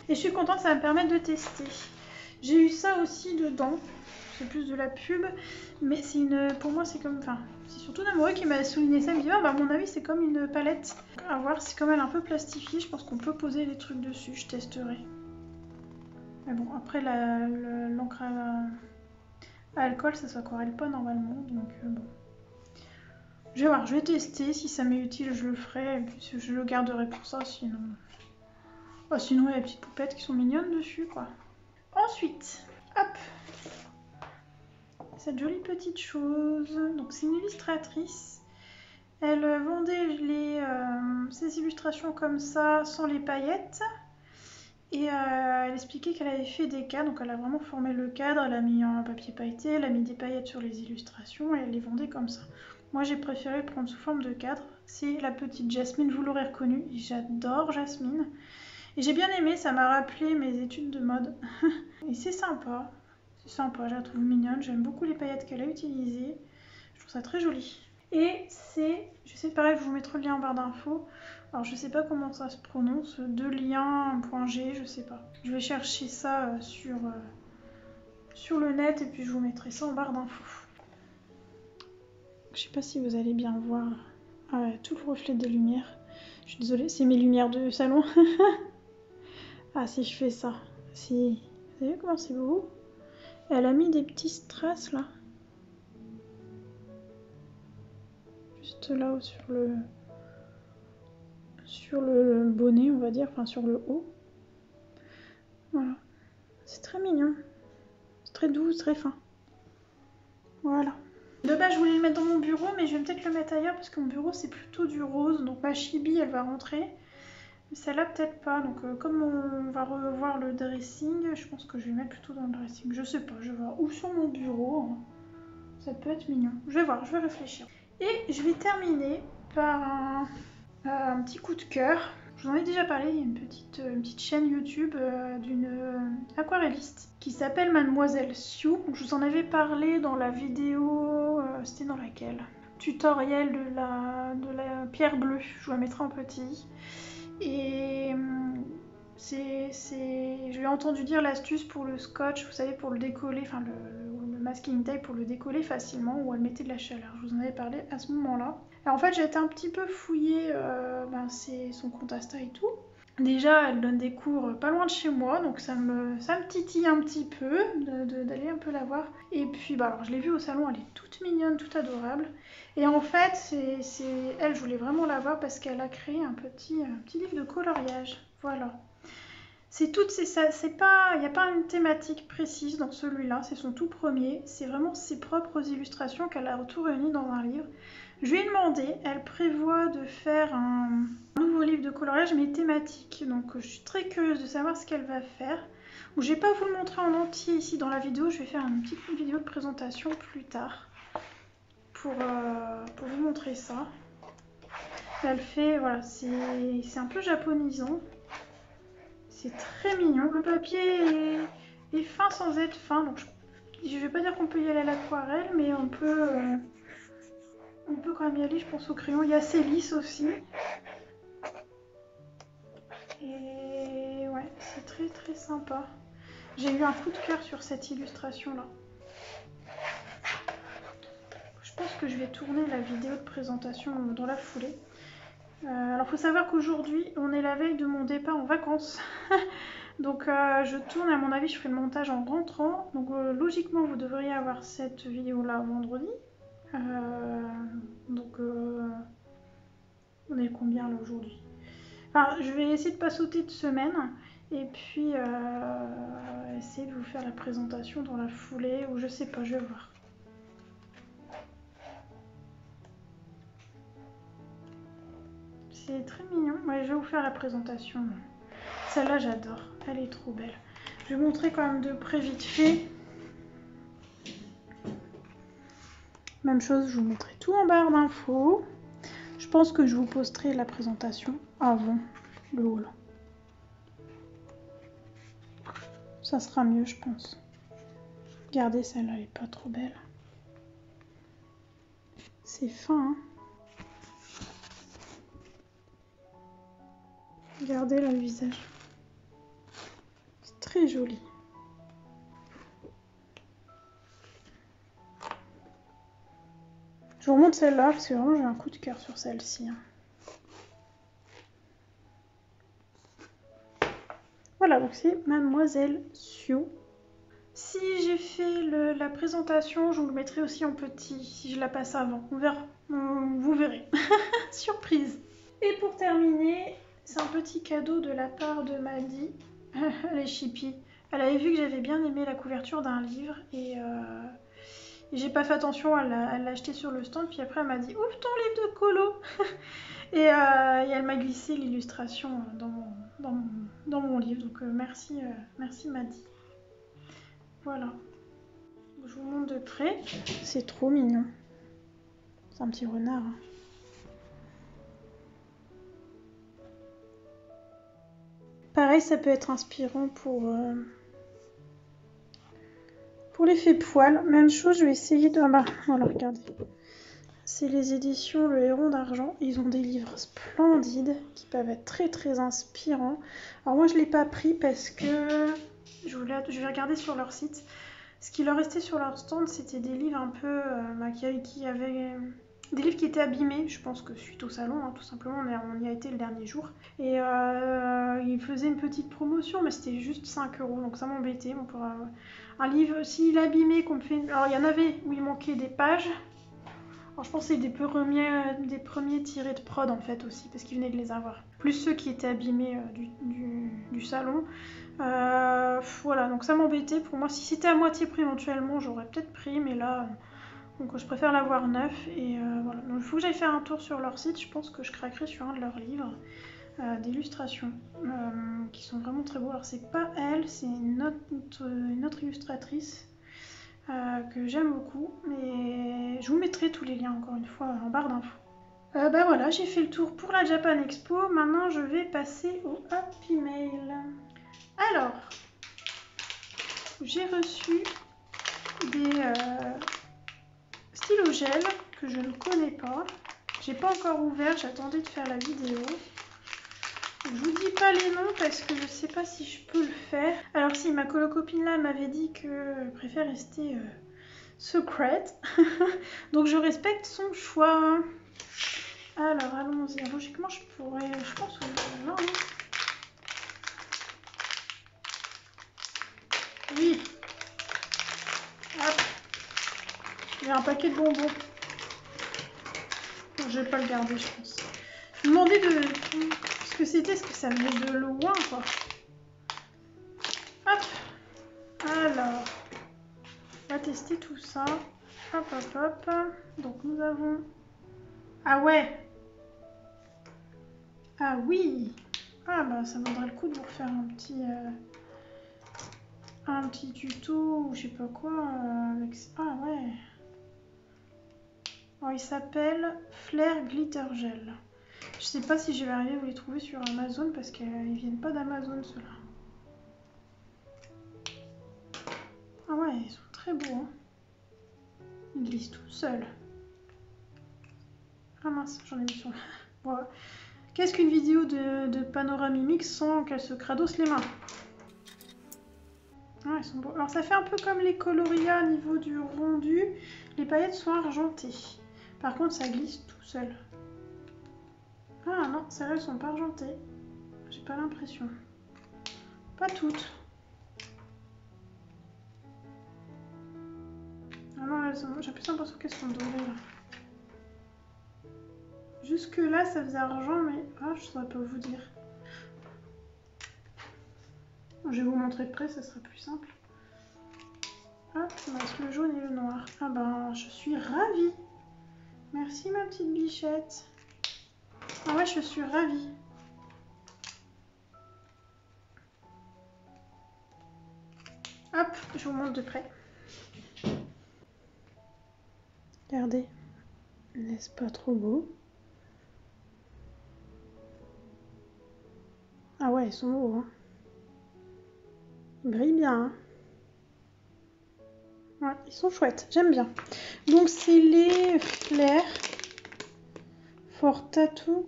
Et je suis contente, ça va me permettre de tester. J'ai eu ça aussi dedans. C'est plus de la pub. Mais c'est une... Pour moi, c'est comme... Enfin, c'est surtout Namoré qui m'a souligné ça. Il me dit, ah, bah, à mon avis, c'est comme une palette. À voir, c'est comme elle est un peu plastifiée. Je pense qu'on peut poser les trucs dessus. Je testerai. Mais bon, après, l'encre à alcool, ça s'aquarelle pas normalement. Donc, bon. Je vais voir, je vais tester. Si ça m'est utile, je le ferai. Et puis, je le garderai pour ça. Sinon, bah, sinon il y a les petites poupettes qui sont mignonnes dessus, quoi. Ensuite, hop, cette jolie petite chose. Donc, c'est une illustratrice. Elle vendait ses illustrations comme ça, sans les paillettes. Et elle expliquait qu'elle avait fait des cadres, donc elle a vraiment formé le cadre, elle a mis un papier pailleté, elle a mis des paillettes sur les illustrations et elle les vendait comme ça. Moi j'ai préféré le prendre sous forme de cadre, c'est la petite Jasmine, vous l'aurez reconnue, j'adore Jasmine. Et j'ai bien aimé, ça m'a rappelé mes études de mode. Et c'est sympa, je la trouve mignonne, j'aime beaucoup les paillettes qu'elle a utilisées, je trouve ça très joli. Et c'est, je sais pareil, je vous mettrai le lien en barre d'infos. Alors je sais pas comment ça se prononce, .g, je sais pas. Je vais chercher ça sur le net et puis je vous mettrai ça en barre d'infos. Je sais pas si vous allez bien voir tout le reflet des lumières. Je suis désolée, c'est mes lumières de salon. Ah si je fais ça, si... Vous avez vu comment c'est beau? Elle a mis des petits strass là. Juste là sur le bonnet on va dire, enfin sur le haut. Voilà, c'est très mignon, c'est très doux, très fin. Voilà. De base, je voulais le mettre dans mon bureau, mais je vais peut-être le mettre ailleurs parce que mon bureau, c'est plutôt du rose. Donc ma chibi, elle va rentrer. Mais celle-là, peut-être pas. Donc comme on va revoir le dressing, je pense que je vais le mettre plutôt dans le dressing. Je sais pas, je vais voir. Ou sur mon bureau. Ça peut être mignon. Je vais voir, je vais réfléchir. Et je vais terminer par un petit coup de cœur. Je vous en ai déjà parlé, il y a une petite chaîne YouTube d'une aquarelliste qui s'appelle Mademoiselle Sue. Donc, je vous en avais parlé dans la vidéo, c'était dans laquelle? Tutoriel de la pierre bleue, je vous la mettrai en petit. Et je lui ai entendu dire l'astuce pour le scotch, vous savez, pour le décoller, enfin le masking tape pour le décoller facilement, où elle mettait de la chaleur. Je vous en avais parlé à ce moment-là. Et en fait, j'ai été un petit peu fouiller son compte Insta et tout. Déjà, elle donne des cours pas loin de chez moi, donc ça me titille un petit peu d'aller un peu la voir. Et puis, alors, je l'ai vue au salon, elle est toute mignonne, toute adorable. Et en fait, elle, je voulais vraiment la voir parce qu'elle a créé un petit livre de coloriage. Voilà. Il n'y a pas une thématique précise dans celui-là, c'est son tout premier. C'est vraiment ses propres illustrations qu'elle a tout réunies dans un livre. Je lui ai demandé, elle prévoit de faire un nouveau livre de coloriage mais thématique. Donc je suis très curieuse de savoir ce qu'elle va faire. Je ne vais pas vous le montrer en entier ici dans la vidéo, je vais faire une petite vidéo de présentation plus tard pour vous montrer ça. Elle fait, voilà, c'est un peu japonisant. C'est très mignon. Le papier est fin sans être fin. Donc je ne vais pas dire qu'on peut y aller à l'aquarelle, mais on peut quand même y aller, je pense, au crayon. Il y a assez lisse aussi. Et ouais, c'est très très sympa. J'ai eu un coup de cœur sur cette illustration-là. Je pense que je vais tourner la vidéo de présentation dans la foulée. Alors, il faut savoir qu'aujourd'hui, on est la veille de mon départ en vacances. Donc, je tourne, à mon avis, je fais le montage en rentrant. Donc, logiquement, vous devriez avoir cette vidéo-là vendredi. On est combien là aujourd'hui? Enfin, je vais essayer de pas sauter de semaine. Et puis, essayer de vous faire la présentation dans la foulée. Ou je sais pas, je vais voir. C'est très mignon. Ouais, je vais vous faire la présentation. Celle-là, j'adore. Elle est trop belle. Je vais montrer quand même de près vite fait. Même chose, je vous mettrai tout en barre d'infos. Je pense que je vous posterai la présentation avant le haul. Ça sera mieux, je pense. Regardez, celle-là, elle est pas trop belle. C'est fin, hein. Regardez là le visage. C'est très joli. Je vous montre celle-là parce que vraiment j'ai un coup de cœur sur celle-ci. Voilà, donc c'est Mademoiselle Sue. Si j'ai fait la présentation, je vous le mettrai aussi en petit si je la passe avant. On verra. Vous verrez. Surprise. Et pour terminer, c'est un petit cadeau de la part de Maddy. Elle est chippie. Elle avait vu que j'avais bien aimé la couverture d'un livre et j'ai pas fait attention, elle l'a acheté sur le stand, puis après elle m'a dit ouvre ton livre de colo. et elle m'a glissé l'illustration dans mon livre, donc merci Maddy. Voilà, je vous montre de près, c'est trop mignon. C'est un petit renard. Hein. Pareil, ça peut être inspirant pour l'effet poil. Même chose, je vais essayer de... voilà, regardez. C'est les éditions Le Héron d'Argent. Ils ont des livres splendides qui peuvent être très très inspirants. Alors moi, je ne l'ai pas pris parce que je vais regarder sur leur site. Ce qui leur restait sur leur stand, c'était des livres un peu qui avaient... Des livres qui étaient abîmés, je pense que suite au salon, hein, tout simplement, on y a été le dernier jour. Et ils faisaient une petite promotion, mais c'était juste 5 €, donc ça m'embêtait. Bon, pour un livre, s'il est abîmé, qu'on me fait... Alors il y en avait où il manquait des pages. Alors je pense que c'est des premiers tirés de prod en fait aussi, parce qu'ils venaient de les avoir. Plus ceux qui étaient abîmés du salon. Voilà, donc ça m'embêtait. Pour moi, si c'était à moitié prix éventuellement, j'aurais peut-être pris, mais là... Donc je préfère l'avoir neuf et voilà. Donc il faut que j'aille faire un tour sur leur site. Je pense que je craquerai sur un de leurs livres d'illustrations qui sont vraiment très beaux. Alors c'est pas elle, c'est une autre illustratrice que j'aime beaucoup. Mais je vous mettrai tous les liens encore une fois en barre d'infos. Bah voilà, j'ai fait le tour pour la Japan Expo. Maintenant je vais passer au Happy Mail. Alors, j'ai reçu des stylos gel que je ne connais pas. J'ai pas encore ouvert, j'attendais de faire la vidéo. Je vous dis pas les noms parce que je sais pas si je peux le faire. Alors si, ma colocopine là m'avait dit qu'elle préfère rester secret. Donc je respecte son choix. Alors allons-y. Logiquement je pourrais, je pense que non. Oui. Hop. Il y a un paquet de bonbons. Je vais pas le garder, je pense. Je me demandais de ce que c'était, ce que ça venait de loin, quoi. Hop. Alors, on va tester tout ça. Hop, hop, hop. Donc nous avons... Ah ouais. Ah oui. Ah bah ça vaudrait le coup de vous refaire un petit tuto ou je sais pas quoi. Avec... Ah ouais. Alors il s'appelle Flair Glitter Gel. Je sais pas si je vais arriver à vous les trouver sur Amazon parce qu'ils viennent pas d'Amazon ceux-là. Ah ouais, ils sont très beaux. Hein. Ils glissent tout seuls. Ah mince, j'en ai mis sur... Voilà. Qu'est-ce qu'une vidéo de Panoramimix sans qu'elle se cradosse les mains? Ah, ils sont beaux. Alors ça fait un peu comme les Coloria au niveau du rendu. Les paillettes sont argentées. Par contre, ça glisse tout seul. Ah non, celles-là, elles sont pas argentées. J'ai pas l'impression. Pas toutes. Ah non, j'ai plus l'impression qu'elles sont dorées là. Jusque là, ça faisait argent, mais ah, je saurais pas vous dire. Je vais vous montrer de près, ça sera plus simple. Hop, il me reste le jaune et le noir. Ah ben, je suis ravie. Merci ma petite bichette. Ah ouais, je suis ravie. Hop, je vous montre de près. Regardez. N'est-ce pas trop beau? Ah ouais, ils sont beaux. Hein. Ils brillent bien. Hein. Ouais, ils sont chouettes. J'aime bien. Donc, c'est les Flair for Tattoo.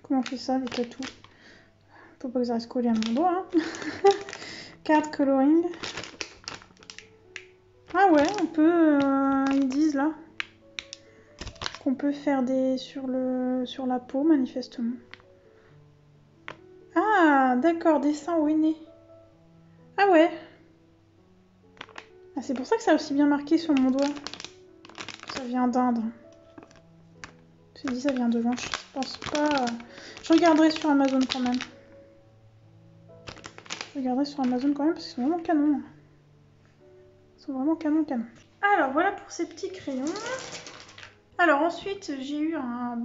Comment on fait ça, les tatous? Faut pas que ça reste collé à mon doigt. Hein. Card coloring. Ah ouais, on peut... ils disent là qu'on peut faire des sur la peau, manifestement. Ah, d'accord, dessin au nez. Ah ouais. Ah, c'est pour ça que ça a aussi bien marqué sur mon doigt. Ça vient d'Inde. Je dit ça vient de loin, je pense pas. Je regarderai sur Amazon quand même. Je regarderai sur Amazon quand même parce qu'ils sont vraiment canons. Ils sont vraiment canons. Alors voilà pour ces petits crayons. Alors ensuite j'ai eu un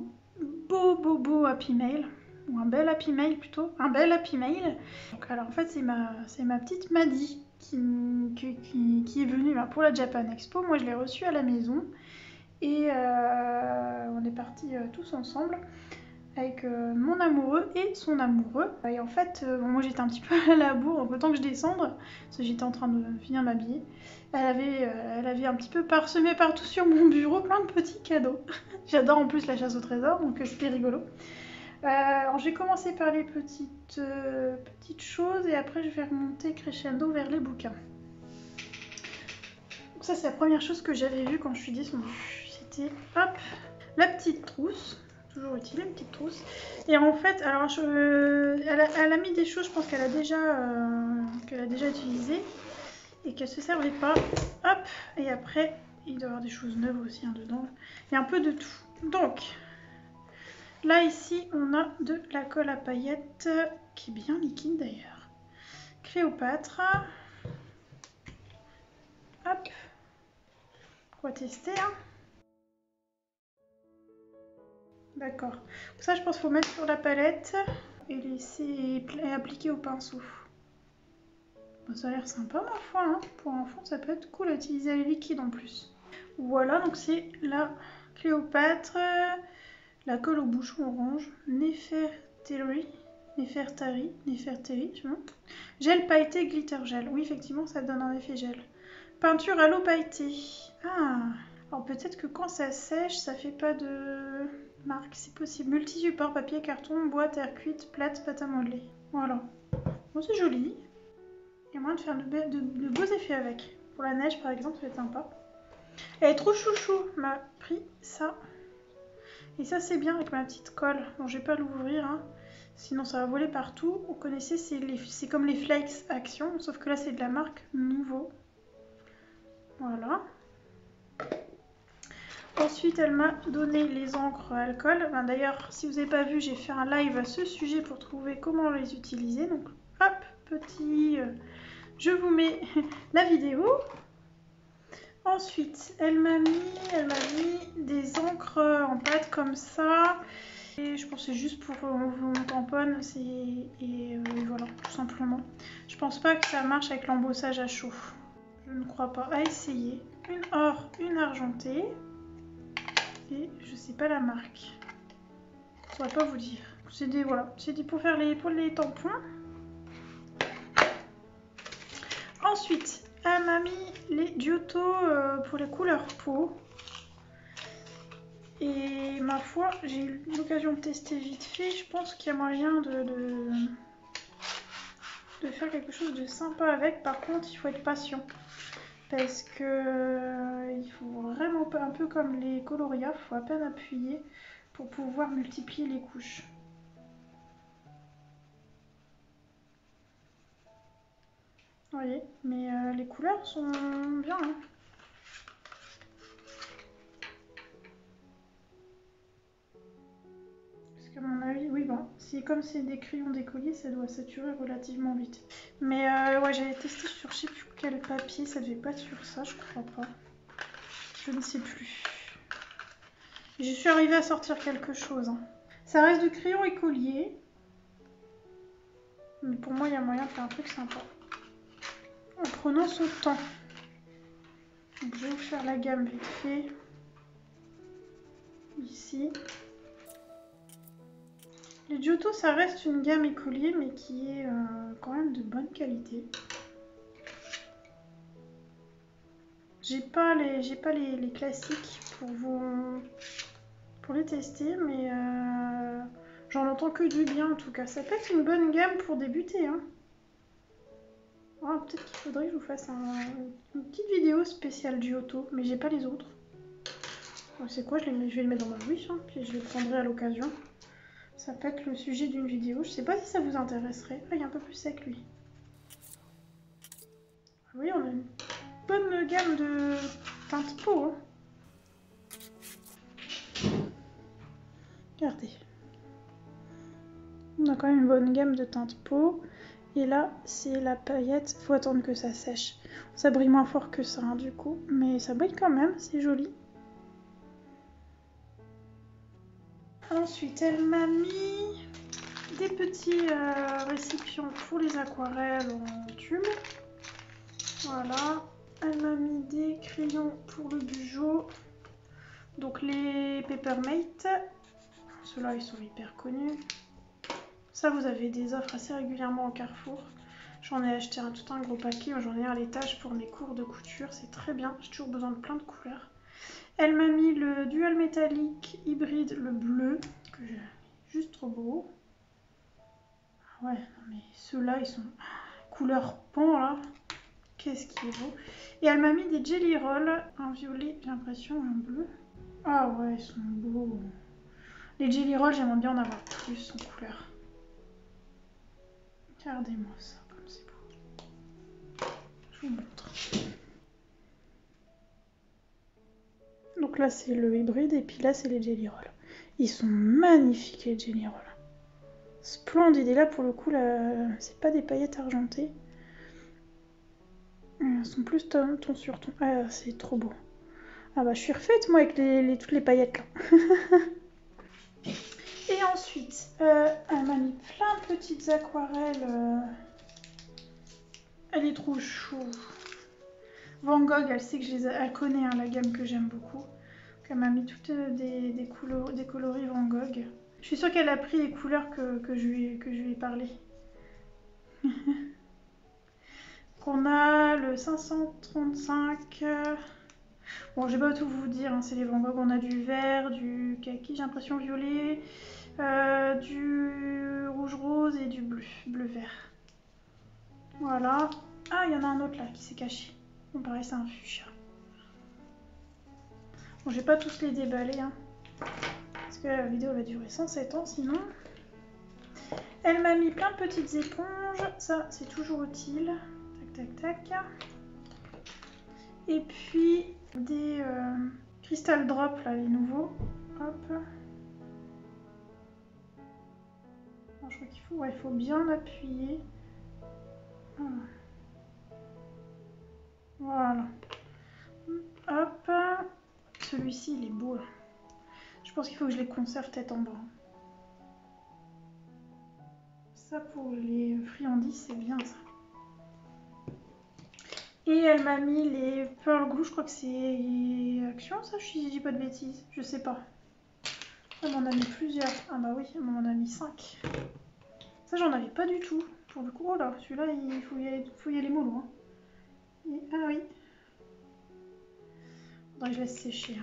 beau Happy Mail. Ou un bel Happy Mail plutôt. Un bel Happy Mail. Donc, alors en fait c'est ma petite Maddy qui est venue pour la Japan Expo. Moi je l'ai reçue à la maison. Et on est partis tous ensemble avec mon amoureux et son amoureux. Et en fait, moi j'étais un petit peu à la bourre, donc le temps que je descende, parce que j'étais en train de finir m'habiller, elle avait un petit peu parsemé partout sur mon bureau plein de petits cadeaux. J'adore en plus la chasse au trésor, donc c'était rigolo. Alors j'ai commencé par les petites choses et après je vais remonter crescendo vers les bouquins. Donc ça c'est la première chose que j'avais vue quand je suis descendue. C'était hop, la petite trousse. Toujours utile, une petite trousse. Et en fait, alors elle a mis des choses, je pense qu'elle a déjà utilisées et qu'elle se servait pas. Hop, et après, il doit y avoir des choses neuves aussi hein, dedans. Il y a un peu de tout. Donc, là ici, on a de la colle à paillettes qui est bien liquide d'ailleurs. Cléopâtre. Hop, on va tester. Hein. D'accord. Ça, je pense qu'il faut mettre sur la palette et laisser appliquer au pinceau. Bon, ça a l'air sympa, ma foi. Hein. Pour un fond, ça peut être cool à utiliser les liquides en plus. Voilà, donc c'est la Cléopâtre, la colle au bouchon orange, Nefertari, je vois. Gel pailleté, glitter gel. Oui, effectivement, ça donne un effet gel. Peinture à l'eau pailletée. Ah, alors peut-être que quand ça sèche, ça fait pas de marque, c'est possible. Multi-support, papier, carton, bois, terre cuite, plate, pâte à modeler. Voilà. Bon, c'est joli. Il y a moyen de faire de beaux effets avec. Pour la neige, par exemple, ça va être sympa. Elle est trop chouchou, m'a pris ça. Et ça, c'est bien avec ma petite colle. Bon, je vais pas l'ouvrir, hein. Sinon ça va voler partout. Vous connaissez, c'est comme les Flakes Action, sauf que là, c'est de la marque Nouveau. Voilà. Ensuite, elle m'a donné les encres à alcool. Ben, d'ailleurs, si vous n'avez pas vu, j'ai fait un live à ce sujet pour trouver comment les utiliser. Donc, hop, petit... je vous mets la vidéo. Ensuite, elle m'a mis des encres en pâte comme ça. Et je pense que c'est juste pour on tamponne. Et voilà, tout simplement. Je pense pas que ça marche avec l'embossage à chaud. Je ne crois pas. À essayer. Une or, une argentée. Et je sais pas la marque. Je saurais pas vous dire. C'est des voilà, c'est des pour faire pour les tampons. Ensuite, elle m'a mis les Giotto pour les couleurs peau. Et ma foi, j'ai eu l'occasion de tester vite fait. Je pense qu'il y a moyen de faire quelque chose de sympa avec. Par contre, il faut être patient. Parce que il faut vraiment pas, un peu comme les coloria, il faut à peine appuyer pour pouvoir multiplier les couches. Vous voyez, mais les couleurs sont bien. Hein. Parce qu'à mon avis, oui, bon, comme c'est des crayons d'écolier, ça doit saturer relativement vite. Mais ouais, j'avais testé sur je sais plus quel papier, ça devait pas être sur ça, je crois pas. Je ne sais plus. Je suis arrivée à sortir quelque chose. Hein. Ça reste du crayon écolier. Mais pour moi, il y a moyen de faire un truc sympa. En prenant son temps. Donc, je vais vous faire la gamme vite fait. Ici. Les Giotto, ça reste une gamme écolier, mais qui est quand même de bonne qualité. J'ai pas les classiques pour les tester, mais j'en entends que du bien en tout cas. Ça peut être une bonne gamme pour débuter. Hein. Ah, peut-être qu'il faudrait que je vous fasse une petite vidéo spéciale Giotto, mais j'ai pas les autres. C'est quoi, je vais les mettre dans ma wish, hein, puis je les prendrai à l'occasion. Ça peut être le sujet d'une vidéo. Je sais pas si ça vous intéresserait. Ah, il est un peu plus sec lui. Oui, on a une bonne gamme de teintes peau. Hein. Regardez. On a quand même une bonne gamme de teintes peau. Et là, c'est la paillette. Faut attendre que ça sèche. Ça brille moins fort que ça, hein, du coup. Mais ça brille quand même, c'est joli. Ensuite, elle m'a mis des petits récipients pour les aquarelles en tube. Voilà. Elle m'a mis des crayons pour le bugeot. Donc les Papermate. Ceux-là, ils sont hyper connus. Ça, vous avez des offres assez régulièrement au Carrefour. J'en ai acheté tout un gros paquet. J'en ai un à l'étage pour mes cours de couture. C'est très bien. J'ai toujours besoin de plein de couleurs. Elle m'a mis le dual métallique hybride, le bleu, que j'ai juste trop beau. Ah ouais, non mais ceux-là, ils sont couleur pan là. Qu'est-ce qui est beau. Et elle m'a mis des jelly rolls, un violet, j'ai l'impression, un bleu. Ah ouais, ils sont beaux. Les jelly rolls, j'aimerais bien en avoir plus en couleur. Regardez-moi ça, comme c'est beau. Je vous montre. Donc là, c'est le hybride et puis là, c'est les jelly rolls. Ils sont magnifiques, les jelly rolls. Splendide. Et là, pour le coup, c'est pas des paillettes argentées. Elles sont plus ton sur ton. Ah, c'est trop beau. Ah bah, je suis refaite, moi, avec toutes les paillettes là. Et ensuite, elle m'a mis plein de petites aquarelles. Elle est trop chou. Van Gogh, elle sait que elle connaît la gamme que j'aime beaucoup. Donc elle m'a mis toutes des coloris Van Gogh. Je suis sûre qu'elle a pris les couleurs que je lui ai parlé. Qu'on a le 535. Bon, je vais pas tout vous dire, hein, c'est les Van Gogh. On a du vert, du kaki, j'ai l'impression violet, du rouge rose et du bleu-vert. Voilà. Ah, il y en a un autre là qui s'est caché. Bon, pareil, c'est un fuchsia. Bon, je vais pas tous les déballer, hein, parce que la vidéo va durer 107 ans sinon. Elle m'a mis plein de petites éponges, ça c'est toujours utile. Tac, tac, tac. Et puis des Crystal Drop, là, les nouveaux. Hop. Alors, je crois qu'il faut, ouais, il faut bien appuyer. Voilà. Hop. Celui-ci, il est beau, là. Je pense qu'il faut que je les conserve tête en bas. Ça, pour les friandises, c'est bien, ça. Et elle m'a mis les Pearl Glue, je crois que c'est Action, ça, je dis pas de bêtises, je sais pas. Elle m'en a mis plusieurs. Ah bah oui, elle m'en a mis 5. Ça, j'en avais pas du tout. Pour le coup, oh là, celui-là, il faut y aller mollo. Hein. Ah oui. Faudrait que je laisse sécher.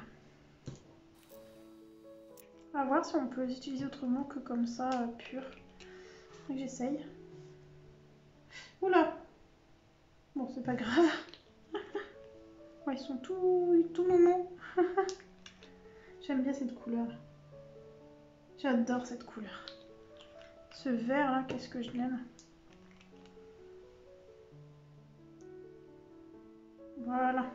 On va voir si on peut les utiliser autrement que comme ça, pur. J'essaye. Oula. Bon, c'est pas grave. Ouais, ils sont tout moumou. J'aime bien cette couleur. J'adore cette couleur. Ce vert là, qu'est-ce que je l'aime. Voilà.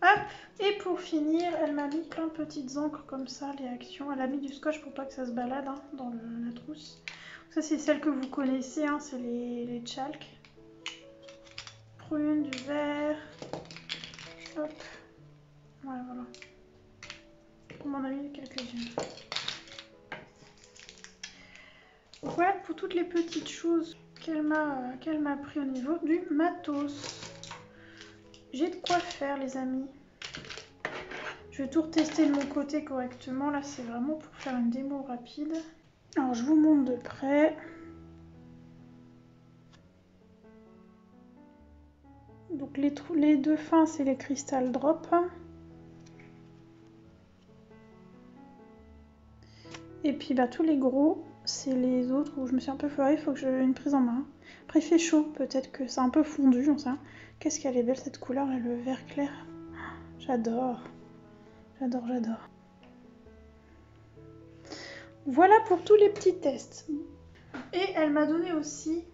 Hop. Et pour finir, elle m'a mis plein de petites encres comme ça, les actions. Elle a mis du scotch pour pas que ça se balade hein, dans la trousse. Ça, c'est celle que vous connaissez, hein, c'est les chalk. Prune, du vert. Hop. Voilà, voilà. On m'en a mis quelques-unes. Voilà pour toutes les petites choses qu'elle m'a pris au niveau du matos. J'ai de quoi faire, les amis. Je vais tout retester de mon côté correctement. Là, c'est vraiment pour faire une démo rapide. Alors, je vous montre de près. Donc, les deux fins, c'est les Crystal Drop. Et puis, bah, tous les gros, c'est les autres où je me suis un peu foirée. Il faut que j'ai une prise en main. Après, il fait chaud. Peut-être que c'est un peu fondu, j'en sais rien. Qu'est-ce qu'elle est belle, cette couleur, là, le vert clair. J'adore. J'adore, j'adore. Voilà pour tous les petits tests. Et elle m'a donné aussi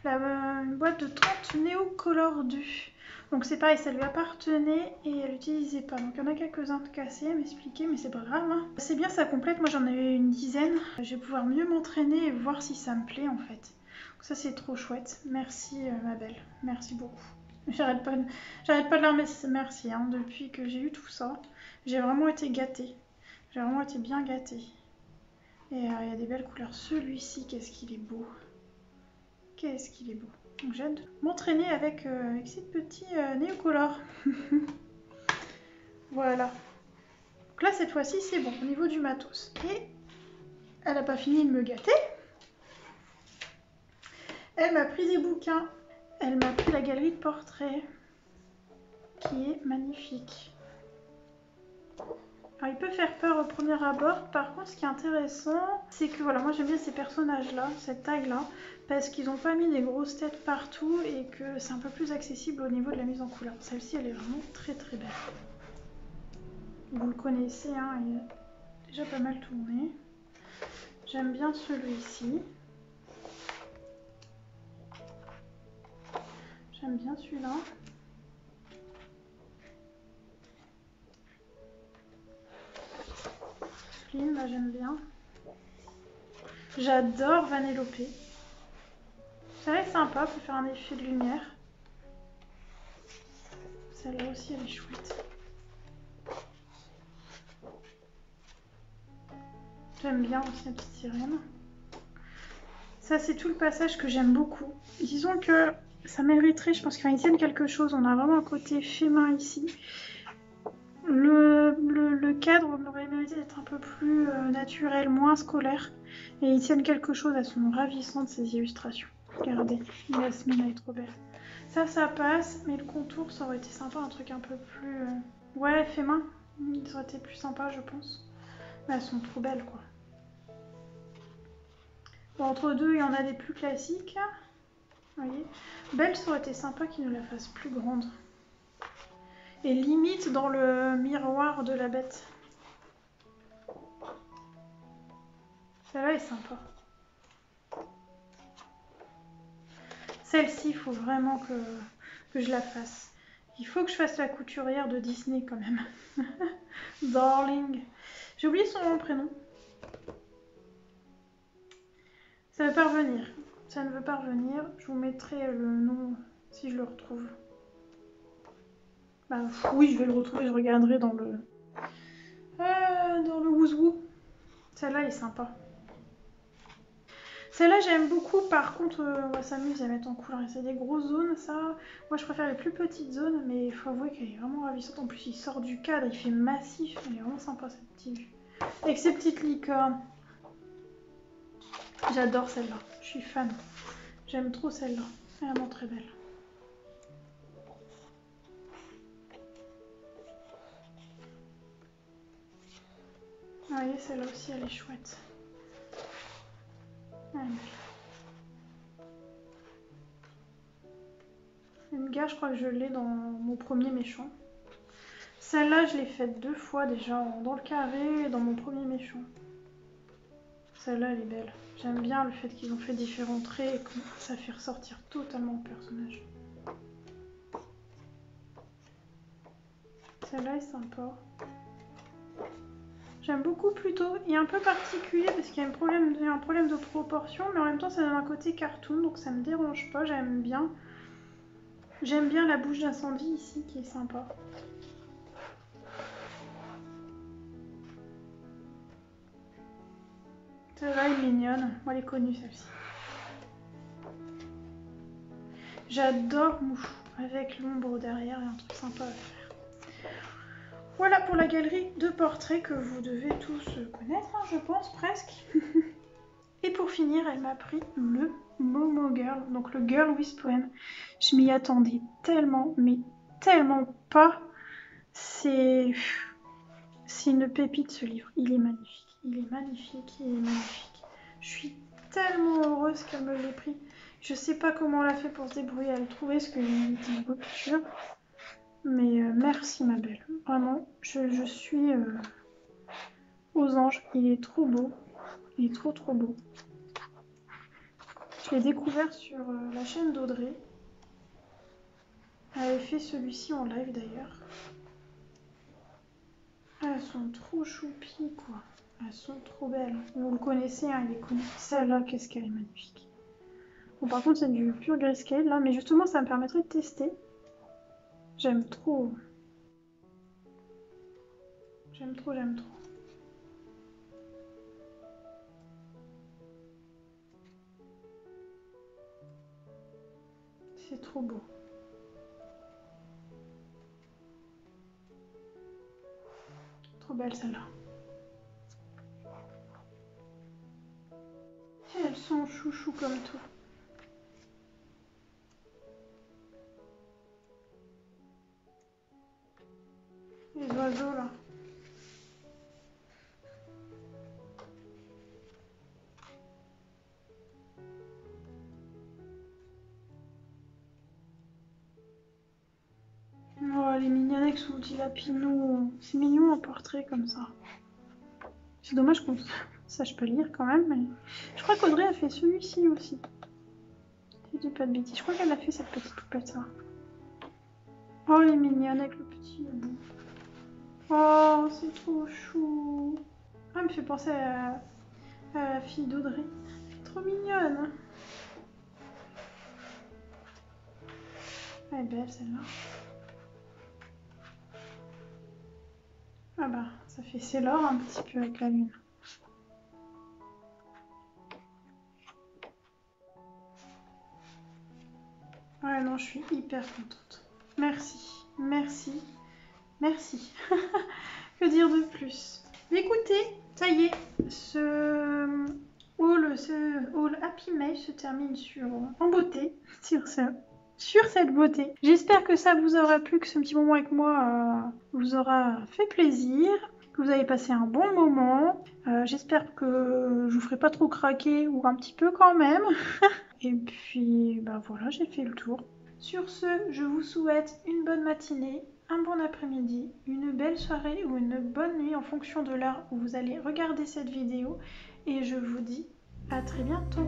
une boîte de 30 Neo Color Du. Donc c'est pareil, ça lui appartenait et elle l'utilisait pas. Donc il y en a quelques-uns de cassés à m'expliquer, mais c'est pas grave. Hein. C'est bien, ça complète. Moi j'en ai une dizaine. Je vais pouvoir mieux m'entraîner et voir si ça me plaît en fait. Donc ça c'est trop chouette. Merci ma belle. Merci beaucoup. J'arrête pas de la remercier. Hein. Depuis que j'ai eu tout ça, j'ai vraiment été gâtée. J'ai vraiment été bien gâtée. Et il y a des belles couleurs. Celui-ci, qu'est-ce qu'il est beau. Qu'est-ce qu'il est beau. Donc j'ai hâte de m'entraîner avec ces petits néocolores. Voilà. Donc là, cette fois-ci, c'est bon au niveau du matos. Et elle n'a pas fini de me gâter. Elle m'a pris des bouquins. Elle m'a pris la galerie de portraits. Qui est magnifique. Alors, il peut faire peur au premier abord. Par contre, ce qui est intéressant, c'est que voilà, moi j'aime bien ces personnages-là, cette taille-là, parce qu'ils n'ont pas mis des grosses têtes partout et que c'est un peu plus accessible au niveau de la mise en couleur. Celle-ci, elle est vraiment très très belle. Vous le connaissez, hein, il est déjà pas mal tourné. J'aime bien celui-ci. J'aime bien celui-là. Là j'aime bien. J'adore Vanellope. Ça est sympa pour faire un effet de lumière. Celle-là aussi elle est chouette. J'aime bien aussi la petite sirène. Ça, c'est tout le passage que j'aime beaucoup. Disons que ça mériterait, je pense qu'ils tiennent quelque chose. On a vraiment un côté fait main ici. Le cadre aurait mérité d'être un peu plus naturel, moins scolaire. Et ils tiennent quelque chose, elles sont ravissantes ces illustrations. Regardez, Yasmine, elle est trop belle. Ça passe, mais le contour, ça aurait été sympa, un truc un peu plus... Ouais, fait main, ça aurait été plus sympa, je pense. Mais elles sont trop belles, quoi. Bon, entre deux, il y en a des plus classiques. Vous voyez, Belle, ça aurait été sympa qu'ils nous la fassent plus grande. Et limite dans le miroir de la bête. Celle-là est sympa. Celle-ci, il faut vraiment que je la fasse. Il faut que je fasse la couturière de Disney quand même. Darling. J'ai oublié son prénom. Ça veut pas revenir. Ça ne veut pas revenir. Je vous mettrai le nom si je le retrouve. Bah, oui, je vais le retrouver. Je regarderai dans le Wouzou. Celle-là est sympa. Celle-là, j'aime beaucoup. Par contre, on va s'amuser à mettre en couleur. C'est des grosses zones, ça. Moi, je préfère les plus petites zones, mais il faut avouer qu'elle est vraiment ravissante. En plus, il sort du cadre, il fait massif. Elle est vraiment sympa, cette petite vue. Avec ses petites licornes. J'adore celle-là. Je suis fan. J'aime trop celle-là. Elle est vraiment très belle. Vous voyez, celle-là aussi, elle est chouette. Une gare, je crois que je l'ai dans mon premier méchant. Celle-là, je l'ai faite 2 fois déjà, dans le carré et dans mon premier méchant. Celle-là, elle est belle. J'aime bien le fait qu'ils ont fait différents traits et que ça fait ressortir totalement le personnage. Celle-là est sympa. J'aime beaucoup plutôt. Il est un peu particulier parce qu'il y a un problème de proportion, mais en même temps, ça donne un côté cartoon, donc ça me dérange pas. J'aime bien. J'aime bien la bouche d'incendie ici, qui est sympa. Celle-là est mignonne. Moi, elle est connue, celle-ci. J'adore Mouchou. Avec l'ombre derrière, il y a un truc sympa à faire. Voilà pour la galerie de portraits que vous devez tous connaître, hein, je pense, presque. Et pour finir, elle m'a pris le Momo Girl, donc le Girl with Poem. Je m'y attendais tellement, mais tellement pas. C'est une pépite ce livre. Il est magnifique, il est magnifique, il est magnifique. Je suis tellement heureuse qu'elle me l'ait pris. Je sais pas comment elle a fait pour se débrouiller à le trouver, parce que j'ai une petite rupture. Mais merci ma belle. Vraiment, je suis aux anges. Il est trop beau. Il est trop trop beau. Je l'ai découvert sur la chaîne d'Audrey. Elle avait fait celui-ci en live d'ailleurs. Elles sont trop choupies quoi. Elles sont trop belles. Vous le connaissez, hein, il est connu. Celle-là, qu'est-ce qu'elle est magnifique. Bon, par contre, c'est du pur grayscale là, mais justement, ça me permettrait de tester. J'aime trop. J'aime trop, j'aime trop. C'est trop beau. Trop belle celle-là. Elles sont chouchou comme tout. Les oiseaux là. Oh, elle est mignonne avec son petit lapinou. C'est mignon en portrait comme ça. C'est dommage qu'on sache pas lire quand même, mais je crois qu'Audrey a fait celui-ci aussi. Je dis pas de bêtises. Je crois qu'elle a fait cette petite poupette là. Oh, elle est mignonne avec le petit bout. Oh, c'est trop chou. Ah, elle me fait penser à la fille d'Audrey. Elle est trop mignonne. Elle est belle celle-là. Ah bah, ça fait c'est l'or un petit peu avec la lune. Ouais, non, je suis hyper contente. Merci, merci, merci. Que dire de plus? Mais écoutez, ça y est, ce haul Happy Mail se termine en beauté, sur cette beauté. J'espère que ça vous aura plu, que ce petit moment avec moi vous aura fait plaisir, que vous avez passé un bon moment. J'espère que je vous ferai pas trop craquer, ou un petit peu quand même. Et puis, bah voilà, j'ai fait le tour. Sur ce, je vous souhaite une bonne matinée, un bon après-midi, une belle soirée ou une bonne nuit en fonction de l'heure où vous allez regarder cette vidéo. Et je vous dis à très bientôt.